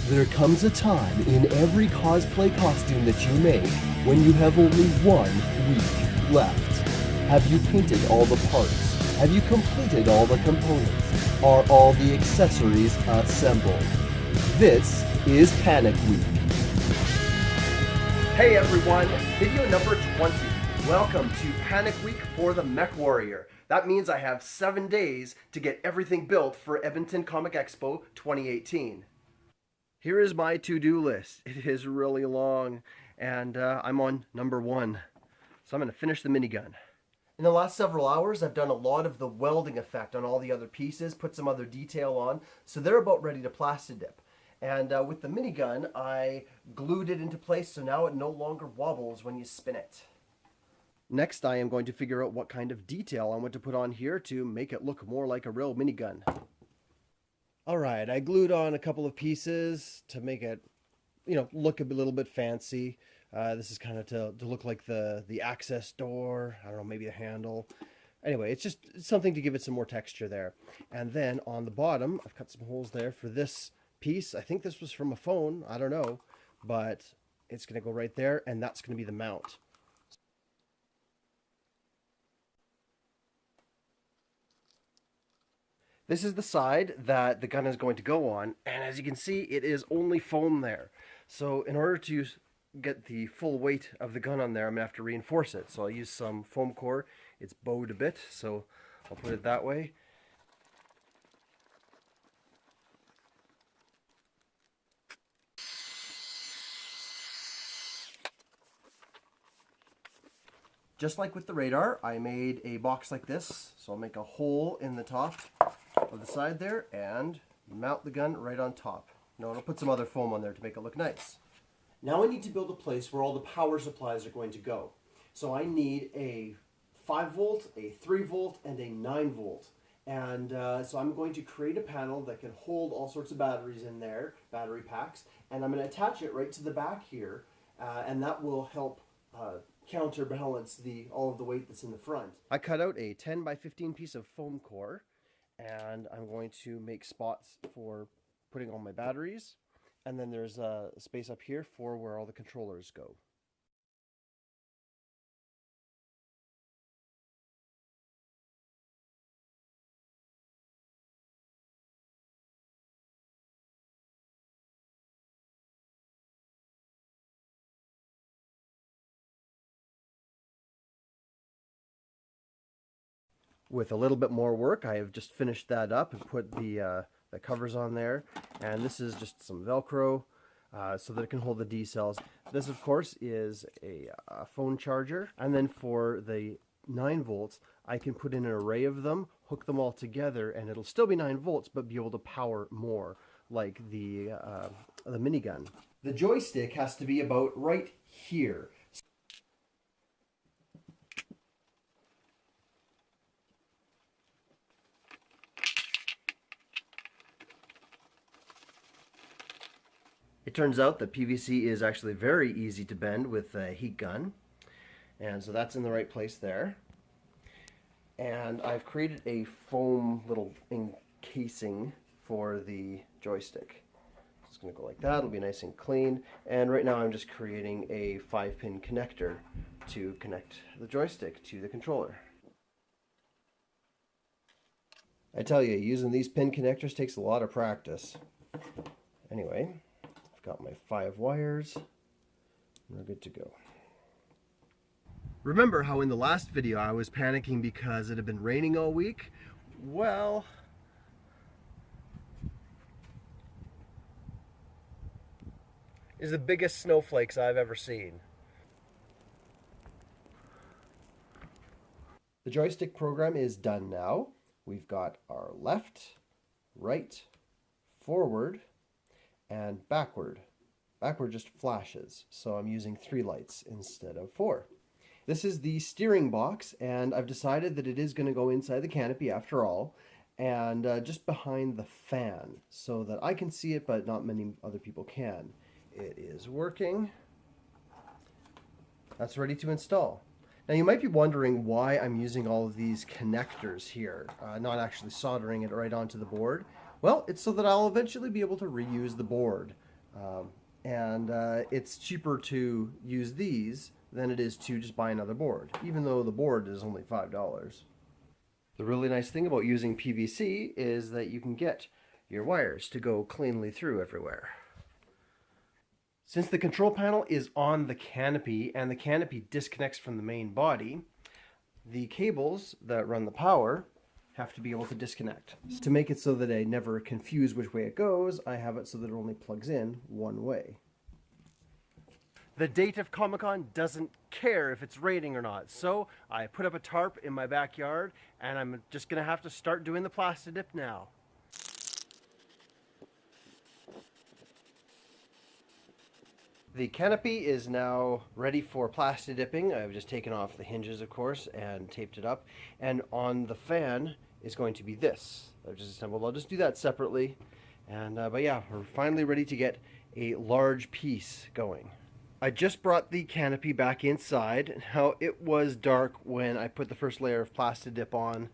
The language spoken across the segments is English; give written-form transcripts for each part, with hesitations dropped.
There comes a time in every cosplay costume that you make when you have only 1 week left. Have you painted all the parts? Have you completed all the components? Are all the accessories assembled? This is Panic Week. Hey everyone, video number 20. Welcome to Panic Week for the Mechwarrior. That means I have 7 days to get everything built for Edmonton Comic Expo 2018. Here is my to-do list. It is really long, and I'm on number 1. So I'm going to finish the minigun. In the last several hours, I've done a lot of the welding effect on all the other pieces, put some other detail on, so they're about ready to Plastidip. And with the minigun, I glued it into place, so now it no longer wobbles when you spin it. Next, I am going to figure out what kind of detail I want to put on here to make it look more like a real minigun. Alright, I glued on a couple of pieces to make it, look a little bit fancy. This is kind of to look like the access door, I don't know, maybe a handle. Anyway, it's just something to give it some more texture there. And then on the bottom, I've cut some holes there for this piece. I think this was from a phone, I don't know, but it's going to go right there, and that's going to be the mount. This is the side that the gun is going to go on, and as you can see, it is only foam there. So in order to get the full weight of the gun on there, I'm going to have to reinforce it. So I'll use some foam core. It's bowed a bit, so I'll put it that way. Just like with the radar, I made a box like this. So I'll make a hole in the top of the side there and mount the gun right on top. Now I'll put some other foam on there to make it look nice. Now I need to build a place where all the power supplies are going to go. So I need a 5 volt, a 3 volt, and a 9 volt. And so I'm going to create a panel that can hold all sorts of batteries in there, battery packs, and I'm going to attach it right to the back here, and that will help counterbalance all of the weight that's in the front. I cut out a 10 by 15 piece of foam core, and I'm going to make spots for putting all my batteries, and then there's a space up here for where all the controllers go. With a little bit more work, I have just finished that up and put the covers on there. And this is just some Velcro so that it can hold the D cells. This, of course, is a phone charger. And then for the 9 volts, I can put in an array of them, hook them all together, and it'll still be 9 volts, but be able to power more, like the minigun. The joystick has to be about right here. It turns out that PVC is actually very easy to bend with a heat gun, and so that's in the right place there. And I've created a foam little encasing for the joystick. It's going to go like that, it'll be nice and clean. And right now I'm just creating a 5-pin connector to connect the joystick to the controller. I tell you, using these pin connectors takes a lot of practice. Anyway, got my 5 wires, and we're good to go. Remember how in the last video I was panicking because it had been raining all week? Well, it's the biggest snowflakes I've ever seen. The joystick program is done now. We've got our left, right, forward, and backward. Backward just flashes, so I'm using 3 lights instead of 4. This is the steering box, and I've decided that it is going to go inside the canopy after all, and just behind the fan, so that I can see it, but not many other people can. It is working. That's ready to install. Now you might be wondering why I'm using all of these connectors here, not actually soldering it right onto the board. Well, it's so that I'll eventually be able to reuse the board. And it's cheaper to use these than it is to just buy another board, even though the board is only $5. The really nice thing about using PVC is that you can get your wires to go cleanly through everywhere. Since the control panel is on the canopy and the canopy disconnects from the main body, the cables that run the power have to be able to disconnect. To make it so that I never confuse which way it goes, I have it so that it only plugs in one way. The date of Comic-Con doesn't care if it's raining or not, so I put up a tarp in my backyard and I'm just gonna have to start doing the Plastidip now. The canopy is now ready for Plastidipping. I've just taken off the hinges, of course, and taped it up. And on the fan is going to be this. I've just assembled. I'll just do that separately. And but yeah, we're finally ready to get a large piece going. I just brought the canopy back inside. Now, it was dark when I put the first layer of Plastidip on,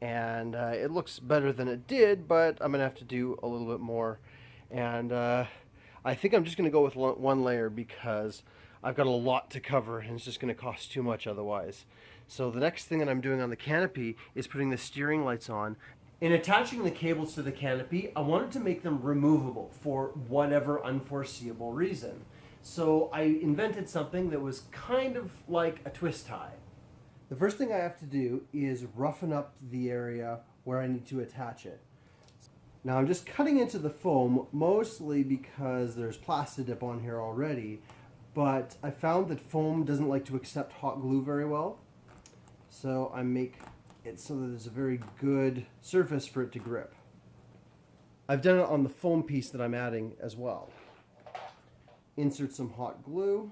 and it looks better than it did, but I'm gonna have to do a little bit more. And I think I'm just going to go with one layer because I've got a lot to cover and it's just going to cost too much otherwise. So the next thing that I'm doing on the canopy is putting the steering lights on. In attaching the cables to the canopy, I wanted to make them removable for whatever unforeseeable reason. So I invented something that was kind of like a twist tie. The first thing I have to do is roughen up the area where I need to attach it. Now I'm just cutting into the foam mostly because there's Plastidip on here already, but I found that foam doesn't like to accept hot glue very well. So I make it so that there's a very good surface for it to grip. I've done it on the foam piece that I'm adding as well. Insert some hot glue.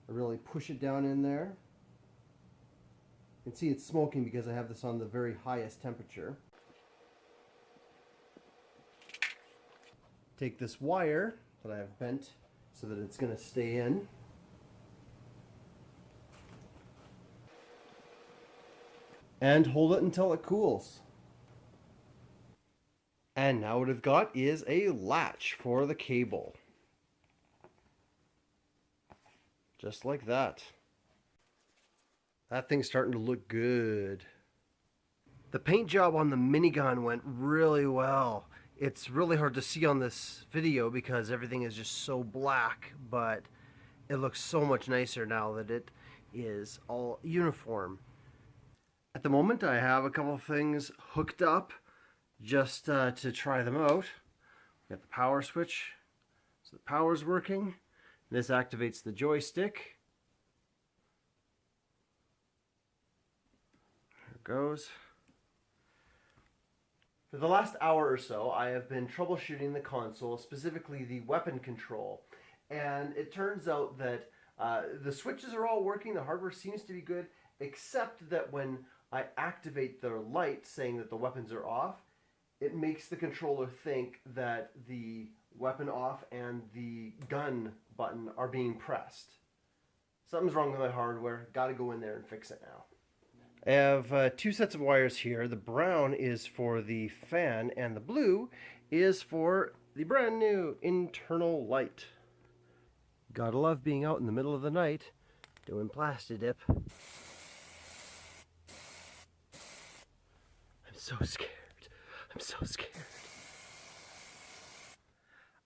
I really push it down in there. You can see it's smoking because I have this on the very highest temperature. Take this wire that I have bent so that it's going to stay in. And hold it until it cools. And now what I've got is a latch for the cable. Just like that. That thing's starting to look good. The paint job on the minigun went really well. It's really hard to see on this video because everything is just so black, but it looks so much nicer now that it is all uniform. At the moment I have a couple of things hooked up just to try them out. Got the power switch, so the power's working. This activates the joystick. There it goes. For the last hour or so, I have been troubleshooting the console, specifically the weapon control. And it turns out that the switches are all working, the hardware seems to be good, except that when I activate the light saying that the weapons are off, it makes the controller think that the weapon off and the gun button are being pressed. Something's wrong with my hardware, gotta go in there and fix it now. I have two sets of wires here. The brown is for the fan and the blue is for the brand new internal light. Gotta love being out in the middle of the night doing Plastidip. I'm so scared. I'm so scared.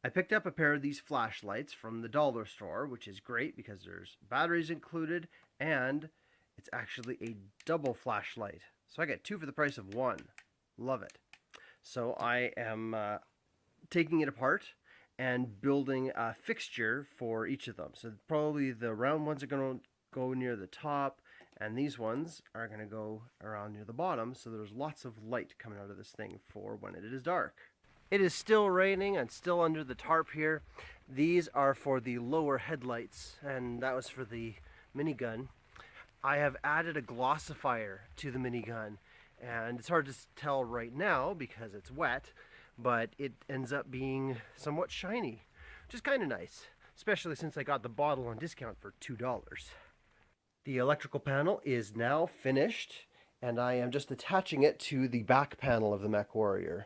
I picked up a pair of these flashlights from the dollar store, which is great because there's batteries included and it's actually a double flashlight. So I get two for the price of one. Love it. So I am taking it apart and building a fixture for each of them. So probably the round ones are going to go near the top and these ones are going to go around near the bottom. So there's lots of light coming out of this thing for when it is dark. It is still raining and still under the tarp here. These are for the lower headlights and that was for the minigun. I have added a glossifier to the minigun and it's hard to tell right now because it's wet, but it ends up being somewhat shiny, which is kind of nice, especially since I got the bottle on discount for $2. The electrical panel is now finished and I am just attaching it to the back panel of the Mechwarrior.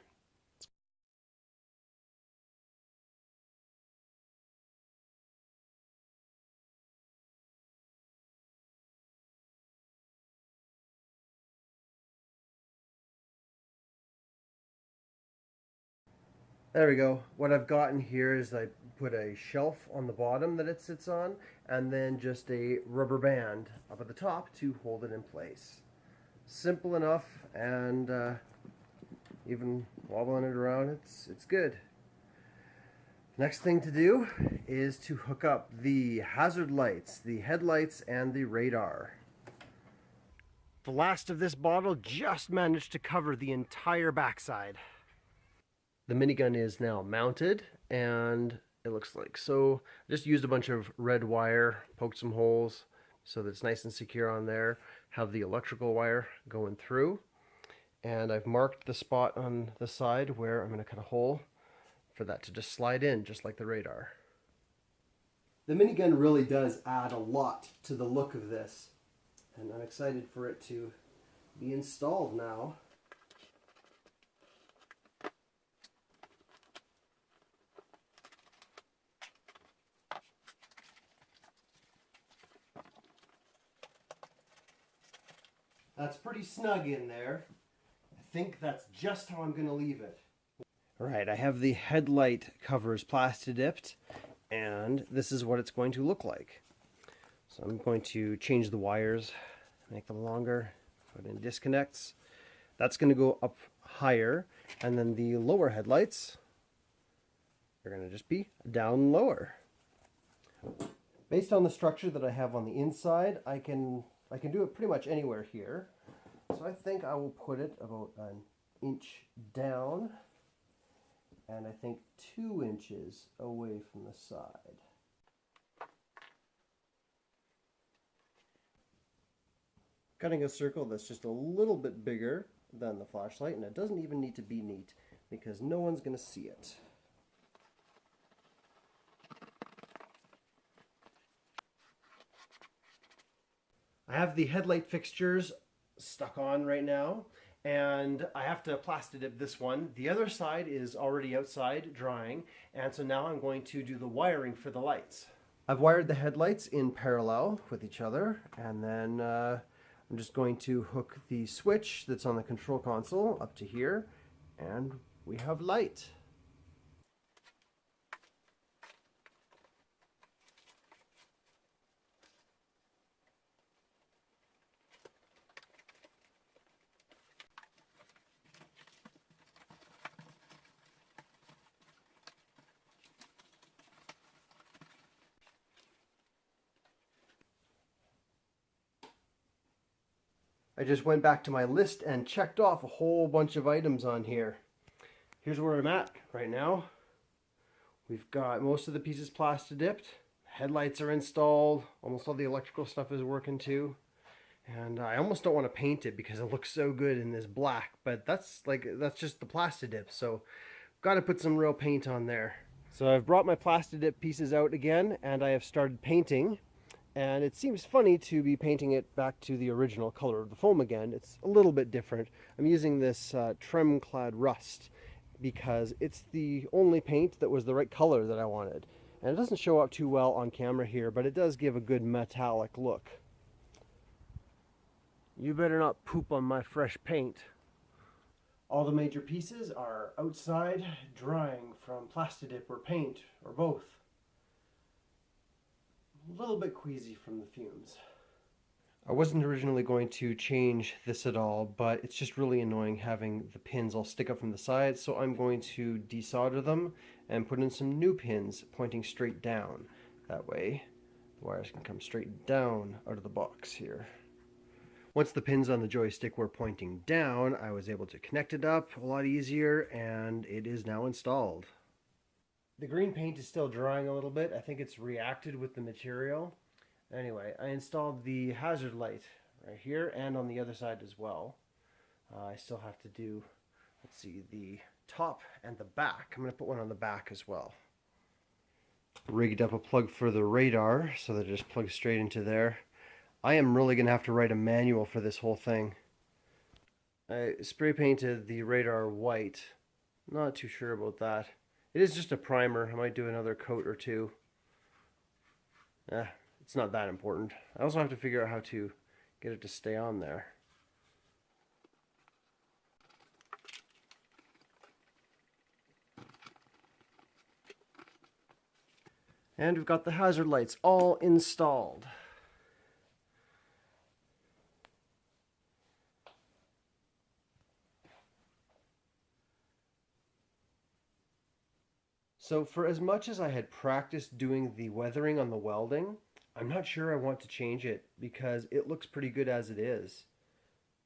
There we go. What I've gotten here is I put a shelf on the bottom that it sits on, and then just a rubber band up at the top to hold it in place. Simple enough, and even wobbling it around, it's good. Next thing to do is to hook up the hazard lights, the headlights, and the radar. The last of this bottle just managed to cover the entire backside. The minigun is now mounted, and it looks like so. I just used a bunch of red wire, poked some holes so that it's nice and secure on there. Have the electrical wire going through, and I've marked the spot on the side where I'm going to cut a hole for that to just slide in, just like the radar. The minigun really does add a lot to the look of this, and I'm excited for it to be installed now. That's pretty snug in there. I think that's just how I'm going to leave it. Alright, I have the headlight covers Plastidipped, and this is what it's going to look like. So I'm going to change the wires, make them longer, put in disconnects. That's going to go up higher, and then the lower headlights are going to just be down lower. Based on the structure that I have on the inside, I can do it pretty much anywhere here. So I think I will put it about an inch down, and I think 2 inches away from the side. Cutting a circle that's just a little bit bigger than the flashlight, and it doesn't even need to be neat because no one's going to see it. I have the headlight fixtures stuck on right now, and I have to Plastidip this one. The other side is already outside drying, and so now I'm going to do the wiring for the lights. I've wired the headlights in parallel with each other, and then I'm just going to hook the switch that's on the control console up to here, and we have light. I just went back to my list and checked off a whole bunch of items on here. Here's where I'm at right now. We've got most of the pieces Plastidipped. Headlights are installed. Almost all the electrical stuff is working too. And I almost don't want to paint it because it looks so good in this black, but that's just the Plastidip, so got to put some real paint on there. So I've brought my Plastidip pieces out again, and I have started painting. And it seems funny to be painting it back to the original color of the foam again. It's a little bit different. I'm using this Trem-Clad Rust because it's the only paint that was the right color that I wanted. And it doesn't show up too well on camera here, but it does give a good metallic look. You better not poop on my fresh paint. All the major pieces are outside drying from Plastidip or paint or both. A little bit queasy from the fumes. I wasn't originally going to change this at all, but it's just really annoying having the pins all stick up from the sides, so I'm going to desolder them and put in some new pins pointing straight down. That way the wires can come straight down out of the box here. Once the pins on the joystick were pointing down, I was able to connect it up a lot easier, and it is now installed. The green paint is still drying a little bit. I think it's reacted with the material. Anyway, I installed the hazard light right here and on the other side as well. I still have to do, let's see, the top and the back. I'm going to put one on the back as well. Rigged up a plug for the radar so that it just plugs straight into there. I am really going to have to write a manual for this whole thing. I spray painted the radar white. Not too sure about that. It is just a primer. I might do another coat or two. It's not that important. I also have to figure out how to get it to stay on there. And we've got the hazard lights all installed. So for as much as I had practiced doing the weathering on the welding, I'm not sure I want to change it because it looks pretty good as it is.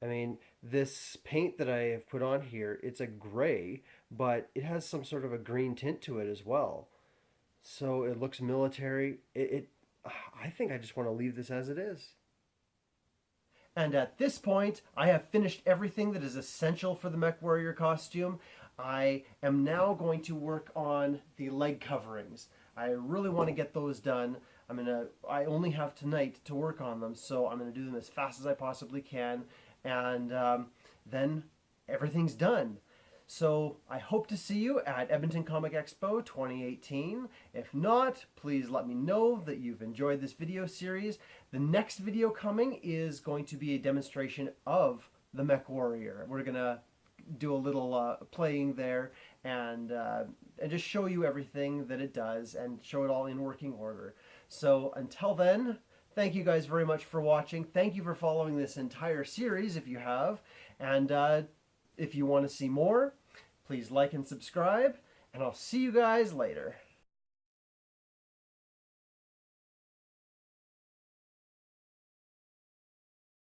I mean, this paint that I have put on here, it's a gray, but it has some sort of a green tint to it as well. So it looks military. I think I just want to leave this as it is. And at this point, I have finished everything that is essential for the Mechwarrior costume. I am now going to work on the leg coverings. I really want to get those done. I only have tonight to work on them, so I'm gonna do them as fast as I possibly can, and then everything's done. So I hope to see you at Edmonton Comic Expo 2018. If not, please let me know that you've enjoyed this video series. The next video coming is going to be a demonstration of the Mechwarrior. We're gonna do a little playing there and just show you everything that it does and show it all in working order. So until then, thank you guys very much for watching. Thank you for following this entire series if you have. And if you want to see more, please like and subscribe, and I'll see you guys later.